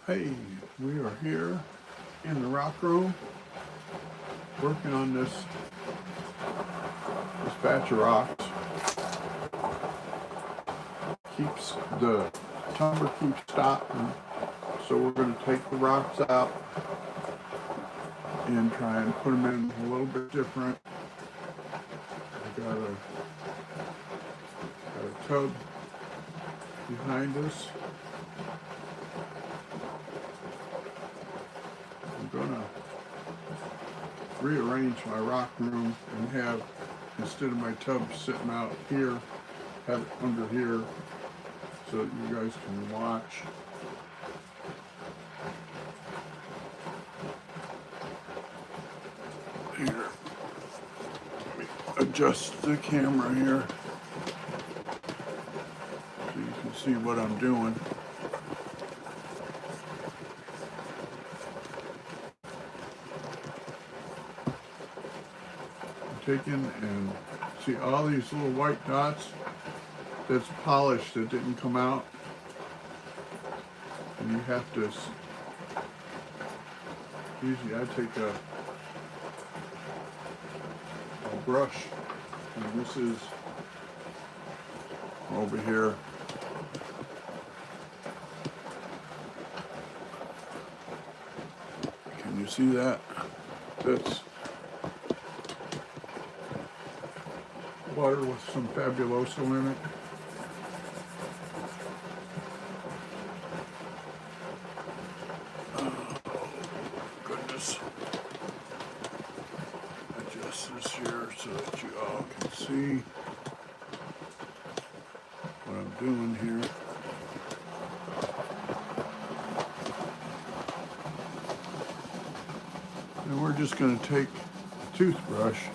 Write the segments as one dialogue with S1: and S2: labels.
S1: Hey, we are here in the rock room working on this batch of rocks. Keeps the tumbler keeps stopping, so we're going to take the rocks out and try and put them in a little bit different. I got a tub behind us. I'm gonna rearrange my rock room and have, instead of my tub sitting out here, have it under here so that you guys can watch. Here, let me adjust the camera here so you can see what I'm doing. Taken and see all these little white dots. That's polish that didn't come out, and you have to. Usually, I take a brush, and this is over here. Can you see that? That's water with some Fabuloso in it. Oh, goodness. Adjust this here so that you all can see what I'm doing here. And we're just going to take a toothbrush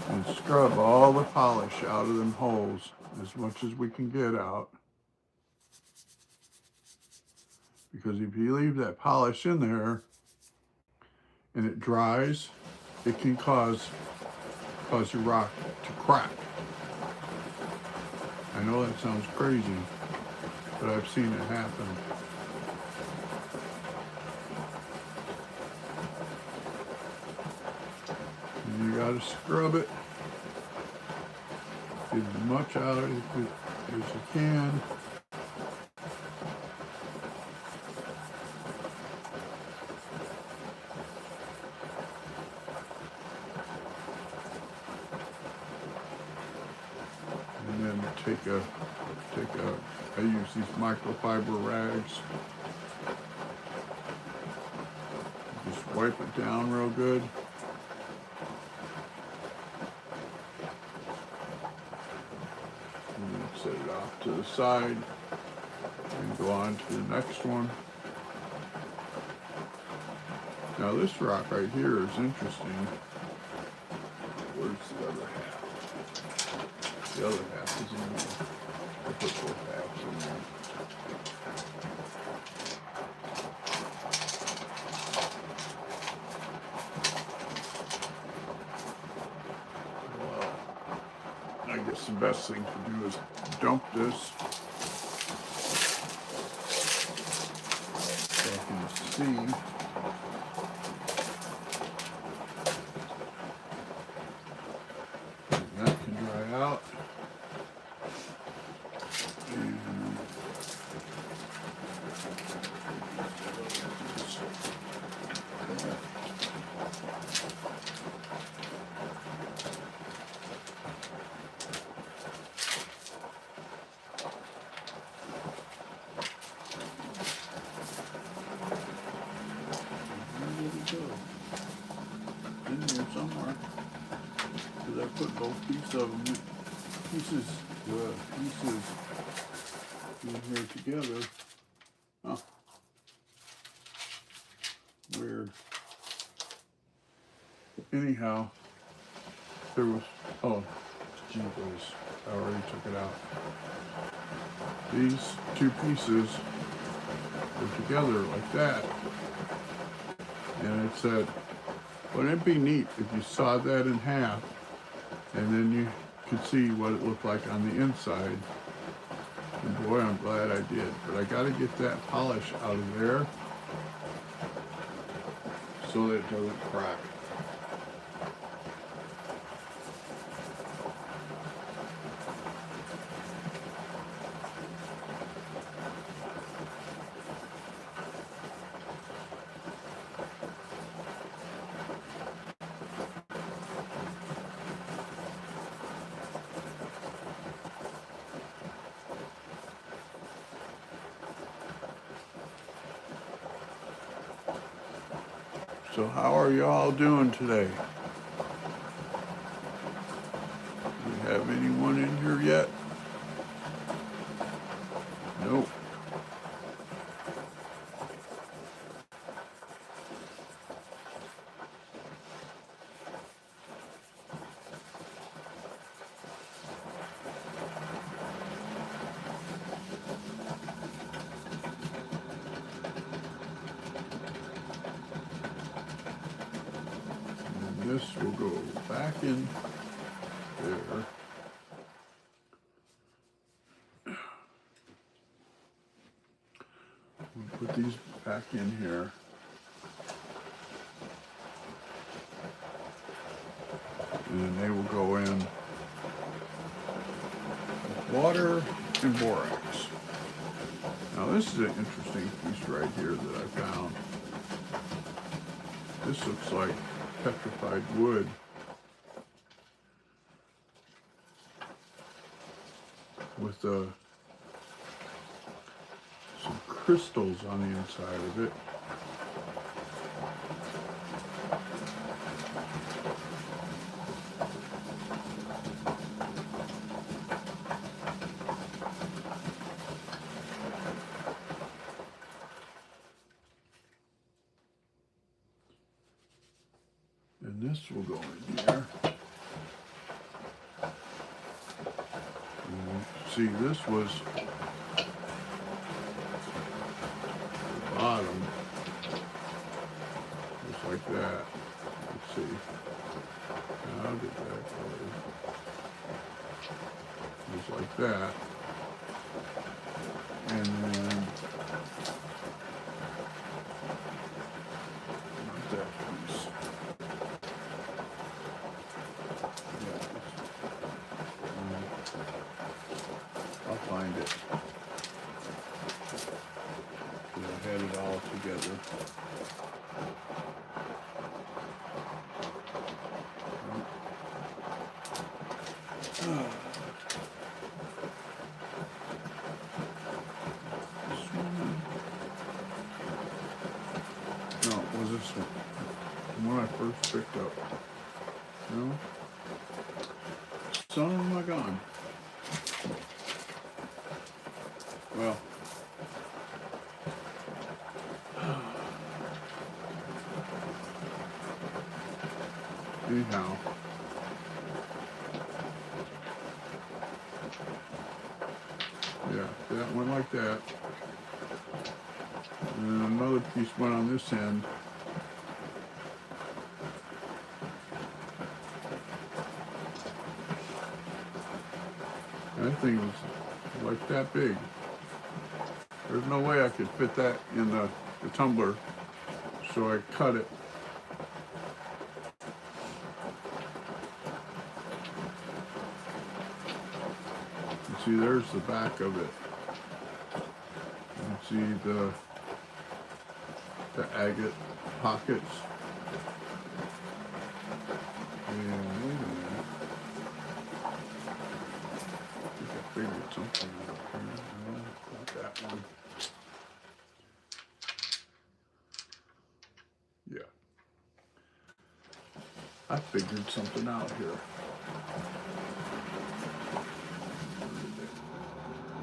S1: and scrub all the polish out of them holes as much as we can get out. Because if you leave that polish in there and it dries, it can cause your rock to crack. I know that sounds crazy, but I've seen it happen. And you gotta scrub it. Get as much out of it as you can. And then I use these microfiber rags. Just wipe it down real good. Set it off to the side and go on to the next one. Now this rock right here is interesting. Where's the other half? The other half is in there. I put both halves in there. Well, I guess the best thing to do is dump this so I can see. And that can dry out. And in here somewhere, because I put both pieces in here together. Oh, weird. Anyhow, there was, oh, gee whiz, I already took it out. These two pieces were together like that, and it said, wouldn't it be neat if you sawed that in half and then you could see what it looked like on the inside? And boy, I'm glad I did. But I got to get that polish out of there so that it doesn't crack. So how are you all doing today? Do we have anyone in here yet? Nope. And this will go back in there. We'll put these back in here. And then they will go in with water and borax. Now this is an interesting piece right here that I found. This looks like petrified wood. With some crystals on the inside of it. And this will go in here. And see, this was the bottom, just like that. Let's see. I'll get that color. Just like that. And then not that piece. I'll find it. I had it all together. No, it was this one. The one I first picked up. No? Son of my gun. Well. Anyhow. Yeah, that went like that. And another piece went on this end. That thing was like that big. There's no way I could fit that in the tumbler, so I cut it. You see, there's the back of it. You see the agate pockets. And wait a minute. I think I figured something out here. No, not that one. Yeah. I figured something out here.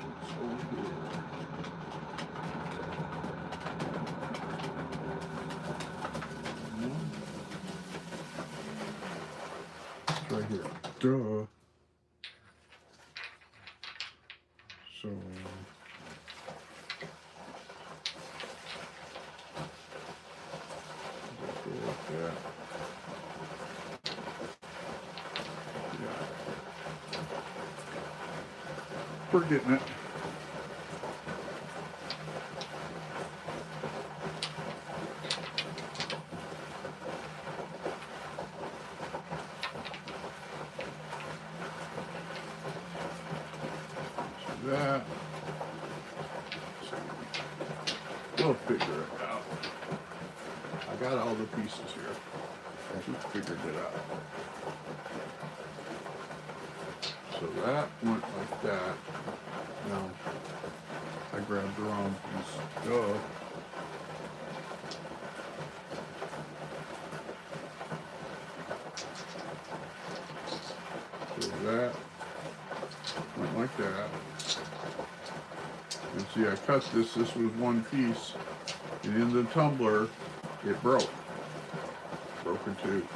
S1: It's over here. It's right here. Duh. So go like that. Yeah. We're getting it. that. We'll figure it out. I got all the pieces here. I just figured it out. So that went like that. Now, I grabbed the wrong piece. Duh. So that went like that. And see, I cut this. This was one piece. And in the tumbler, it broke. Broke in two.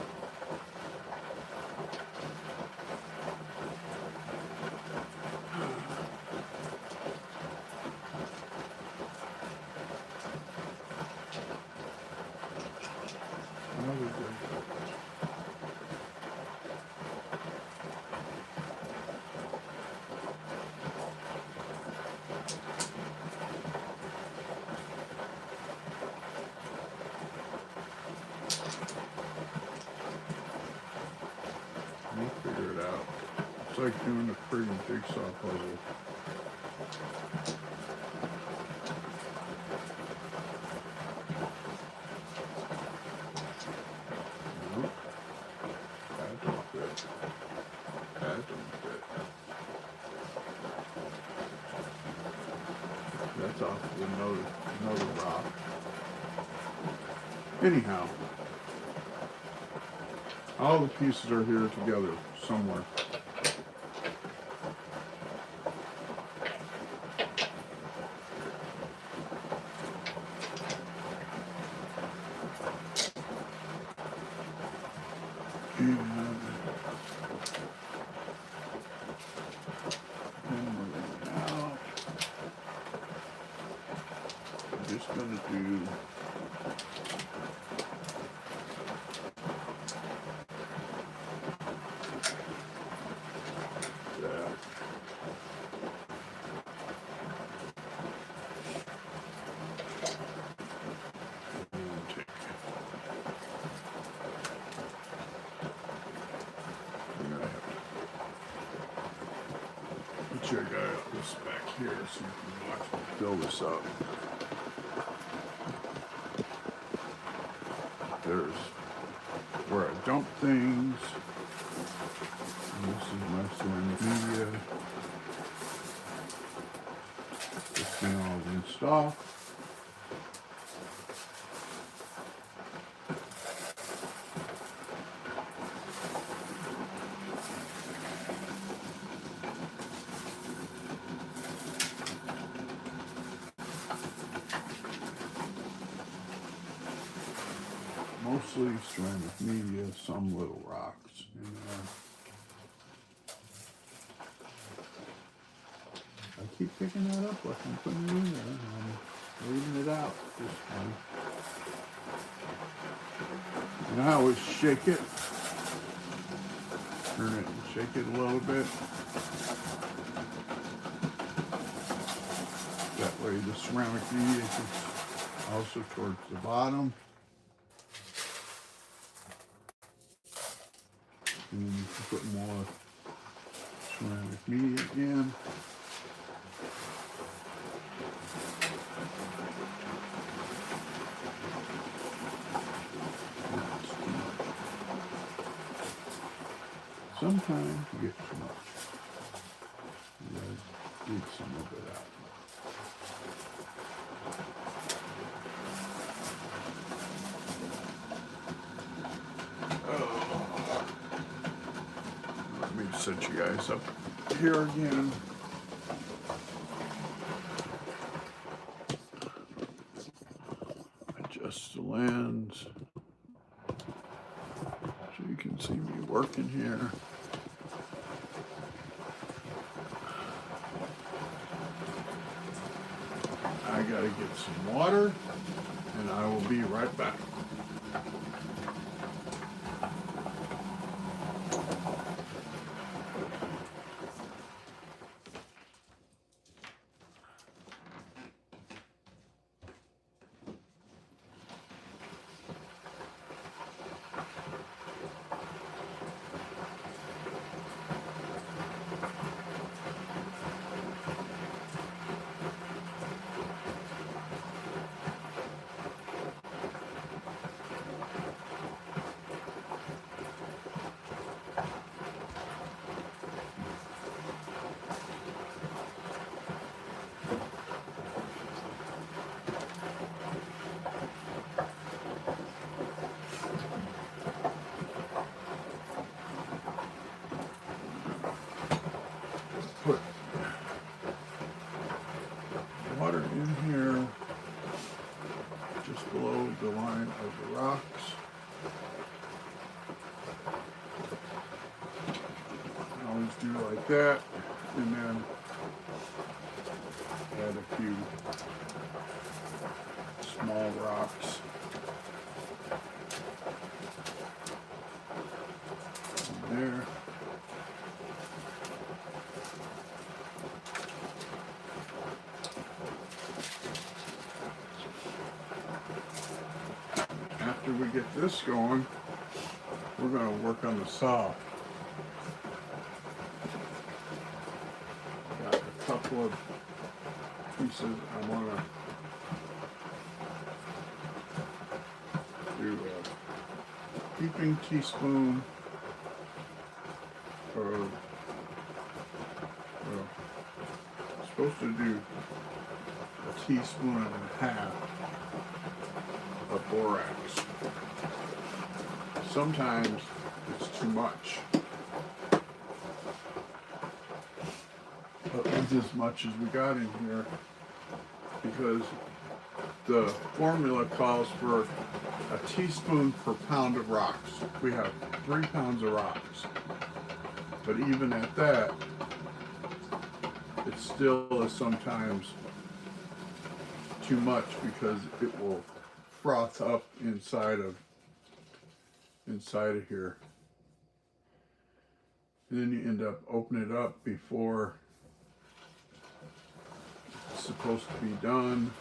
S1: We'll figure it out. It's like doing a pretty jigsaw puzzle. Nope. That don't fit. That don't fit. That's off the another rock. Anyhow, all the pieces are here together somewhere. And now I'm just going to do that. Sure, I got this back here so you can watch me fill this up. There's where I dump things. And this is my ceramic media. This thing all rinsed off. Mostly ceramic media, some little rocks in there. I keep picking that up like I'm putting it in there, and I'm leaving it out this time. And I always shake it, turn it and shake it a little bit. That way the ceramic media gets also towards the bottom. And then you can put more ceramic media in. That's too much. Sometimes you get too much. You gotta dig some of it out. Set you guys up here again. Adjust the lens so you can see me working here. I gotta get some water and I will be right back. just below the line of the rocks. I always do like that, and then add a few small rocks. In there. After we get this going, we're going to work on the saw. Got a couple of pieces I want to do a heaping teaspoon of, well, I'm supposed to do a teaspoon and a half of borax. Sometimes it's too much, but with as much as we got in here, because the formula calls for a teaspoon per pound of rocks. We have 3 pounds of rocks, but even at that, it still is sometimes too much because it will froth up inside of here, and then you end up opening it up before it's supposed to be done.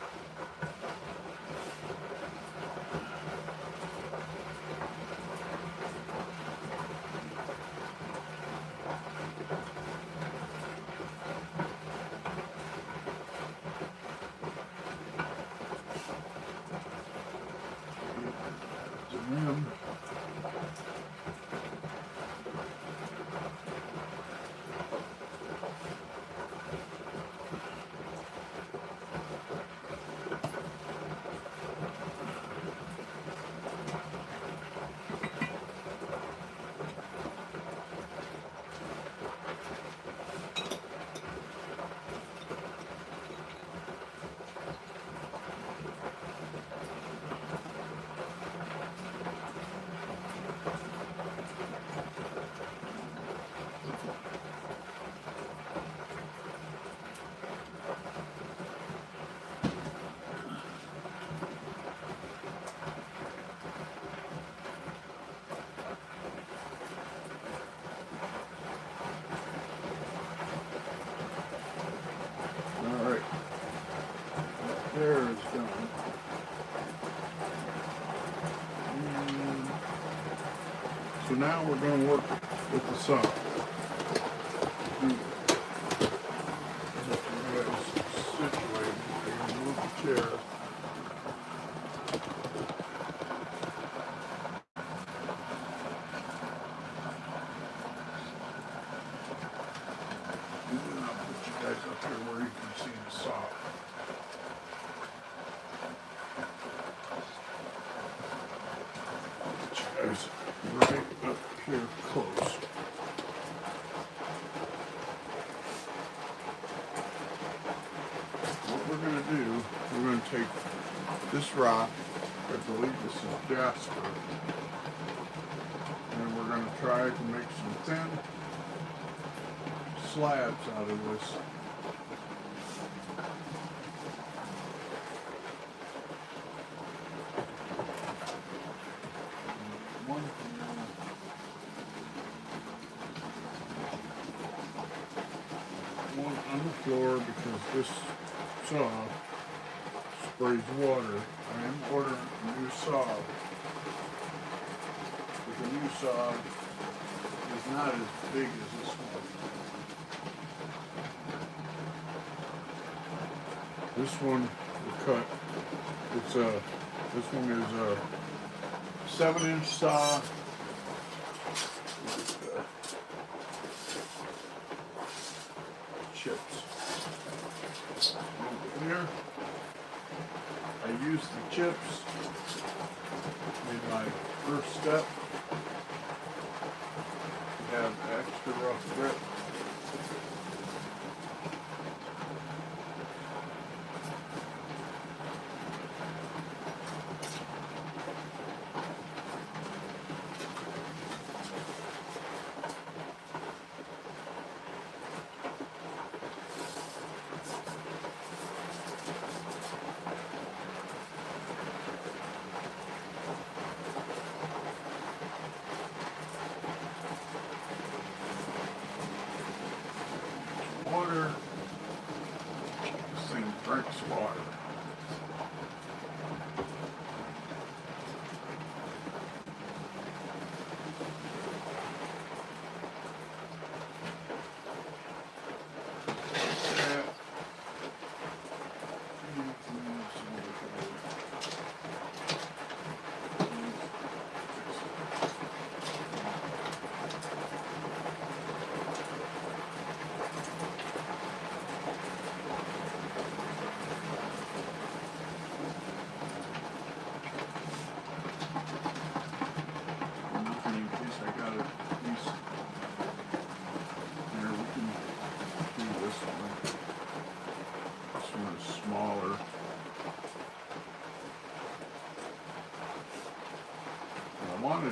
S1: There is done. So now we're going to work with the saw. Situated. Move the chair. And then I'll put you guys up here where you can see the saw. Right up here close. What we're going to do, we're going to take this rock, I believe this is jasper, and we're going to try to make some thin slabs out of this. One on the floor because this saw sprays water. I am ordering a new saw. But the new saw is not as big as this one. This one will cut. This one is a 7-inch saw. Chips. Over here, I used the chips in my first step. Have extra rough grip. drinks water. In case I got it, at least here we can do this one. This one is smaller. What I want to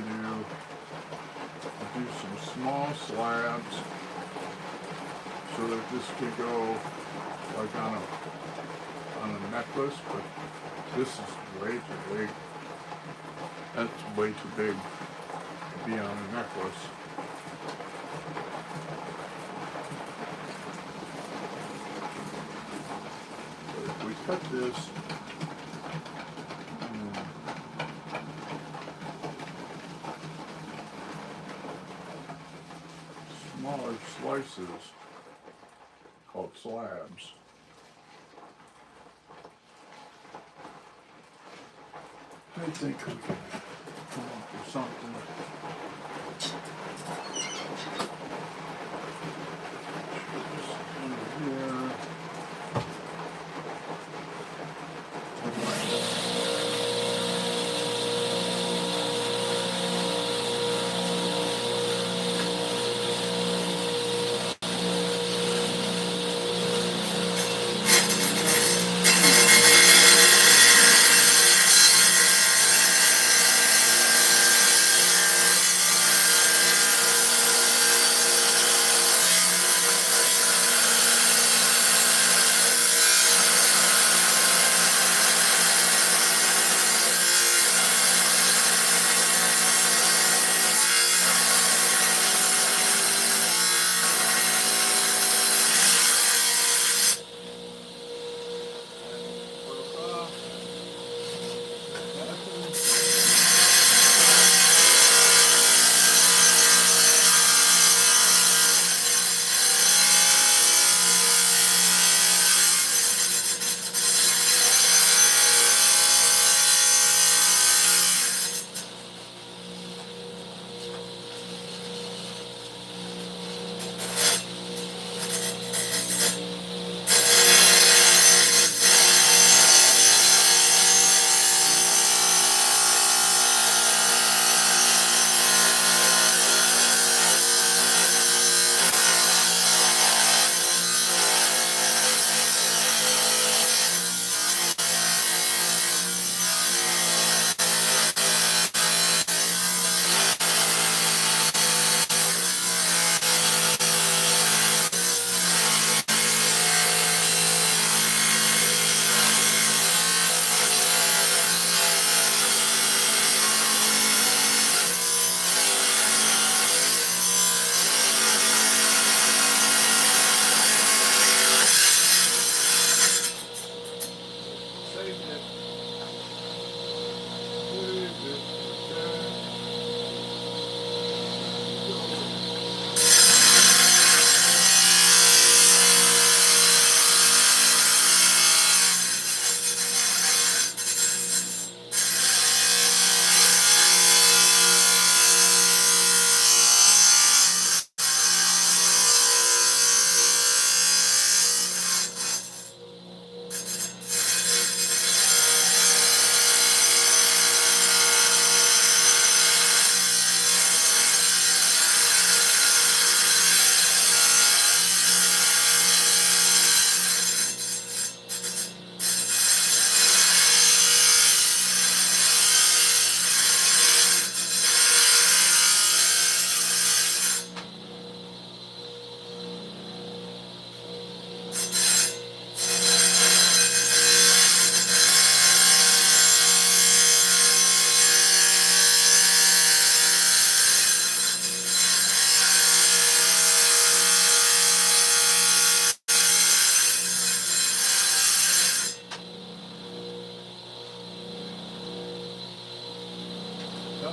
S1: do some small slabs so that this could go like on a necklace, but this is way too big. That's way too big to be on a necklace. But if we cut this smaller slices called slabs, I think we can come up with something. Under here.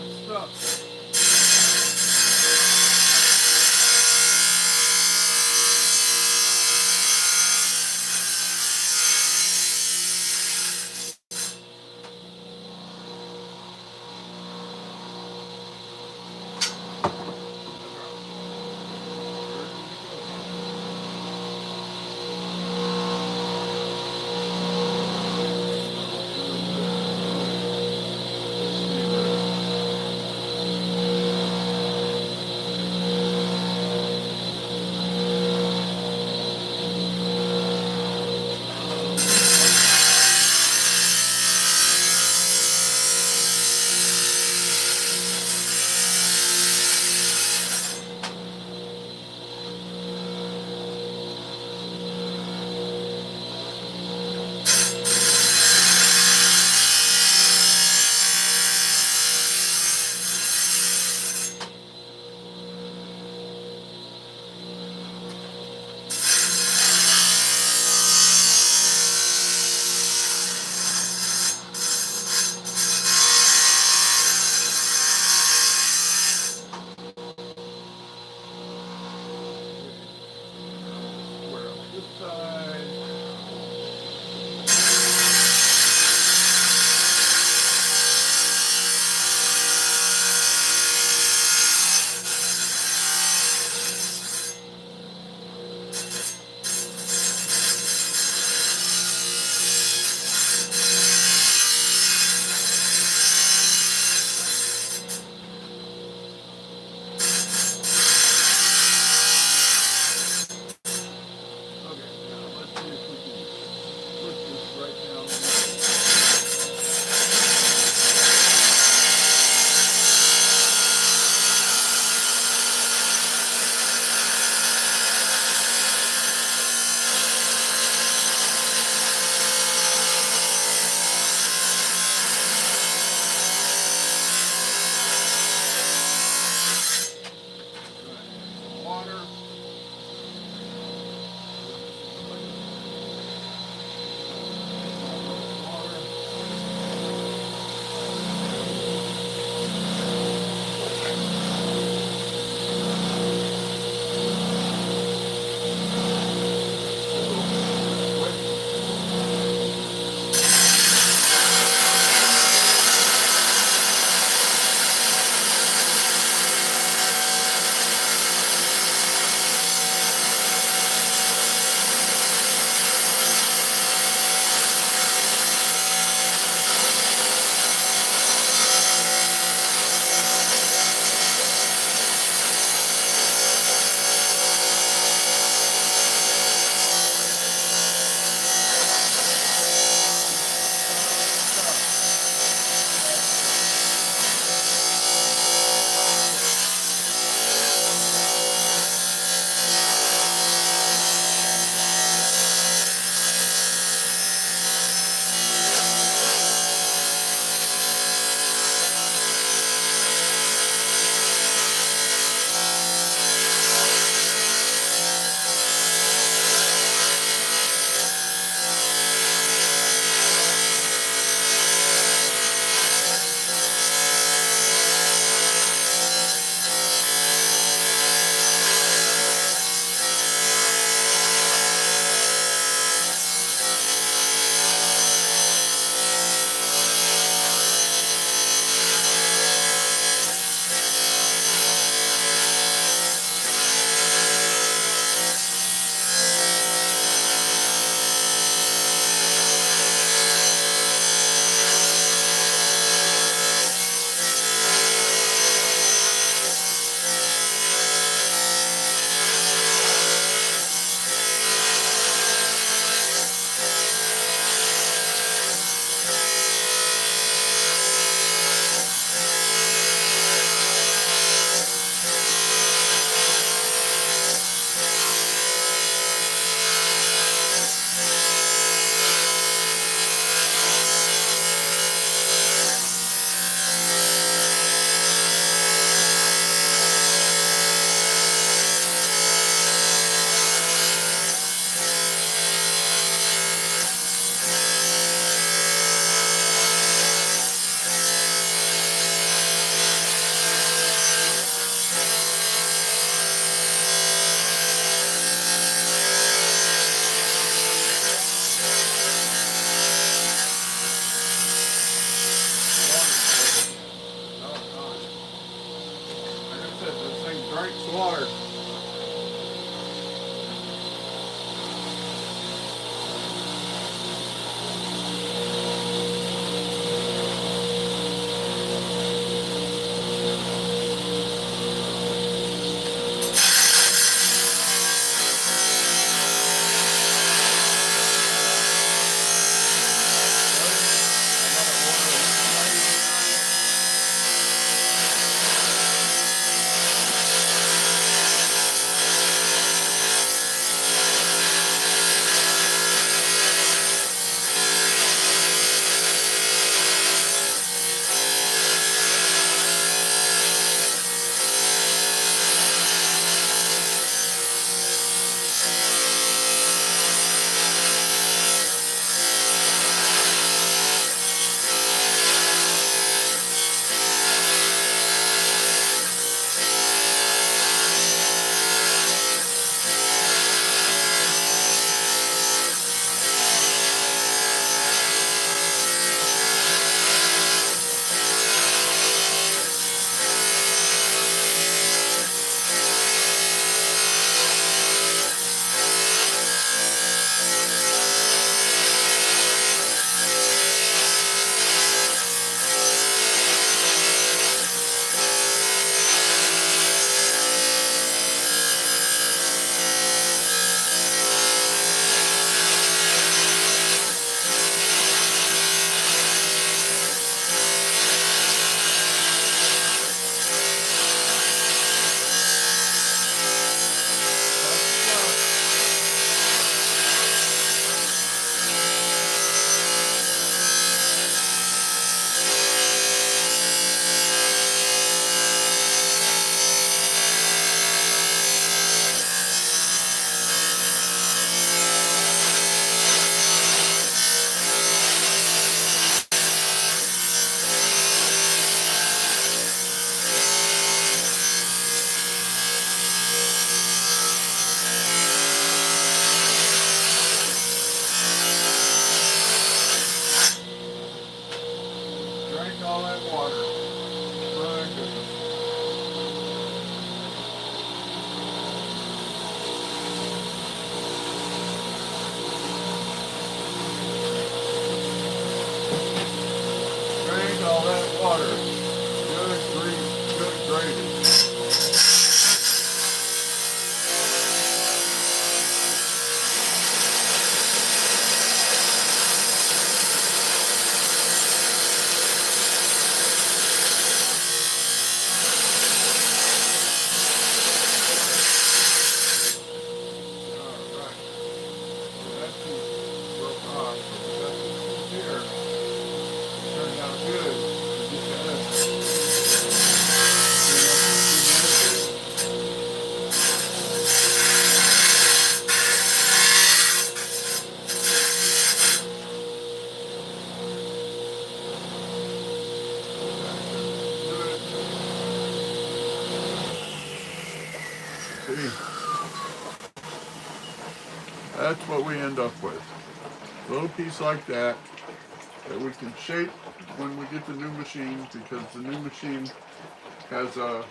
S1: stuff. that's what we end up with. A little piece like that we can shape when we get the new machine, because the new machine has a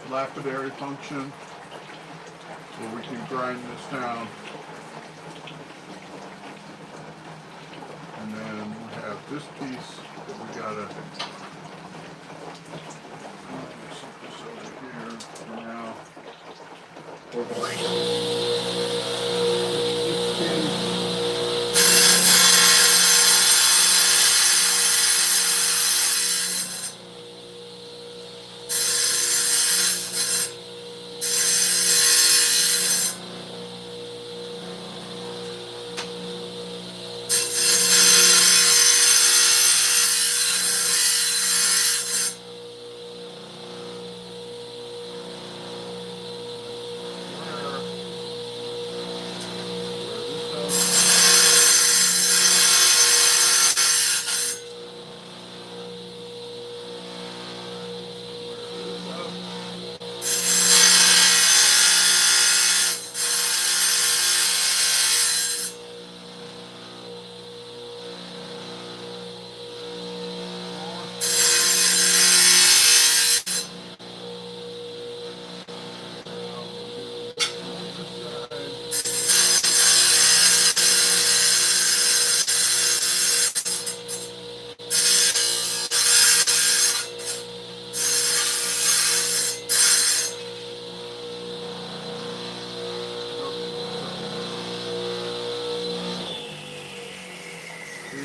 S1: lapidary function where we can grind this down. And then we have this piece that we gotta set this over here for now.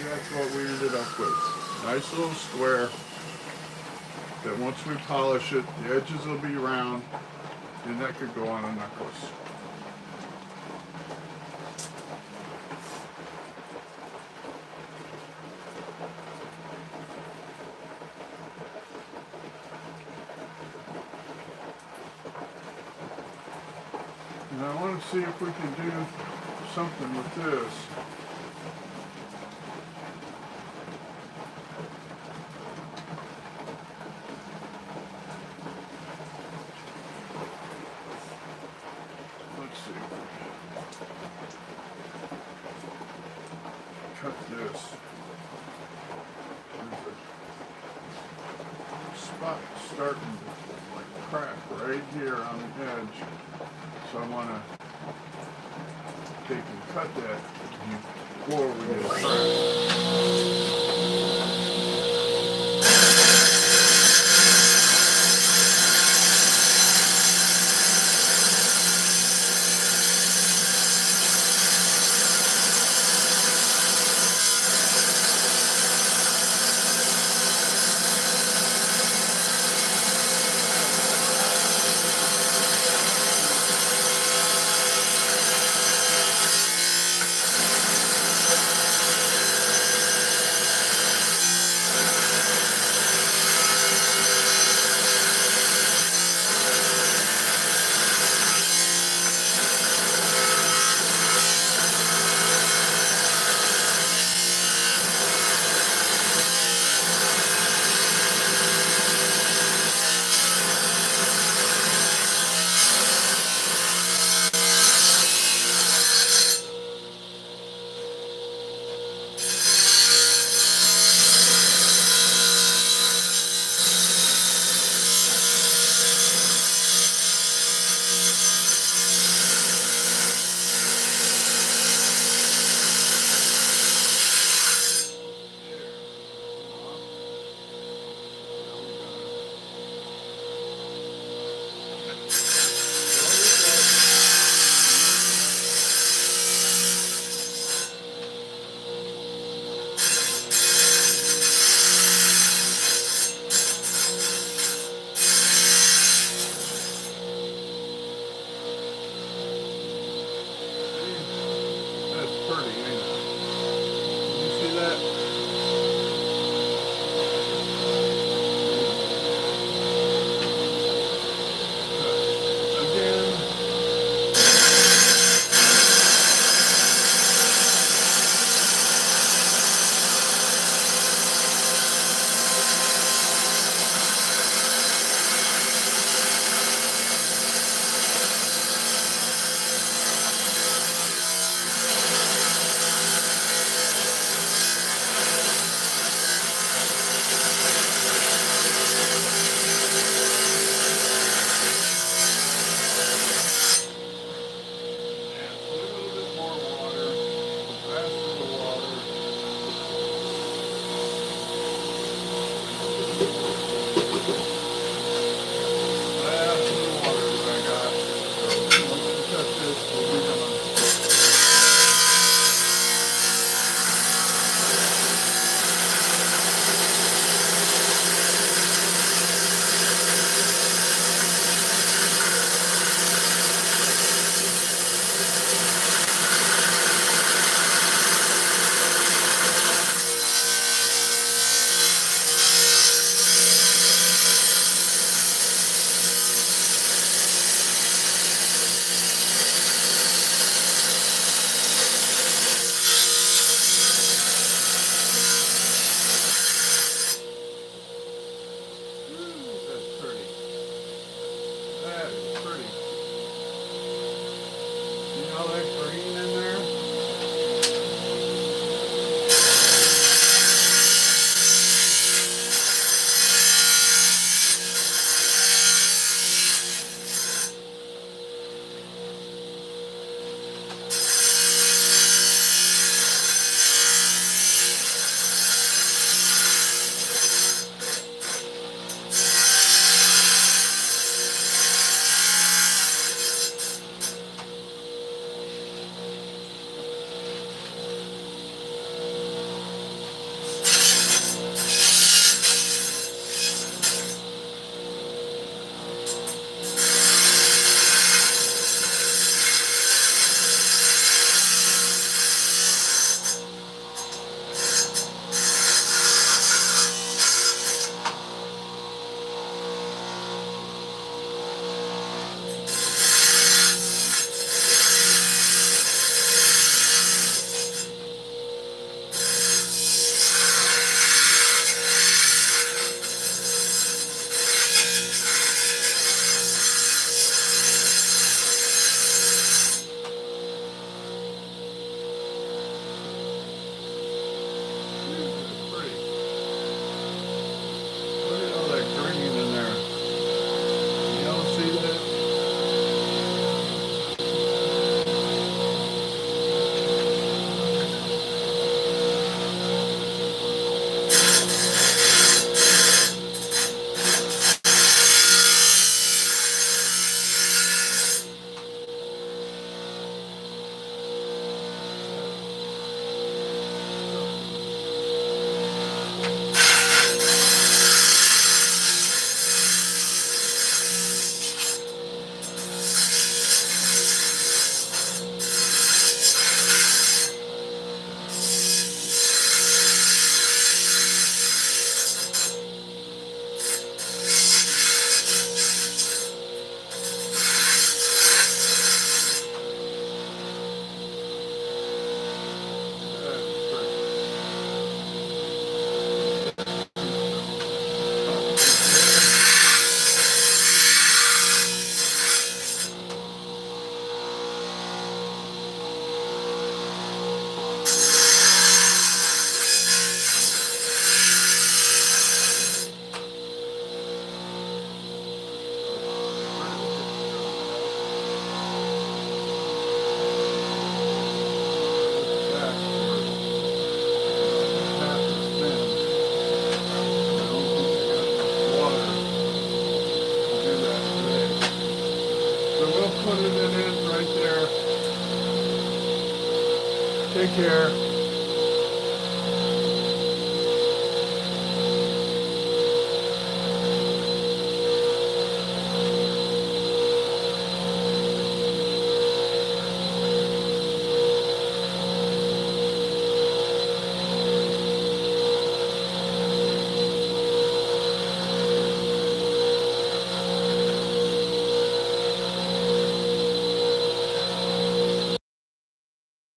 S1: That's what we ended up with. Nice little square that once we polish it, the edges will be round, and that could go on a necklace. And I want to see if we can do something with this. Cut this. There's a spot starting to like crack right here on the edge. So I want to take and cut that before we get a crack. Take care.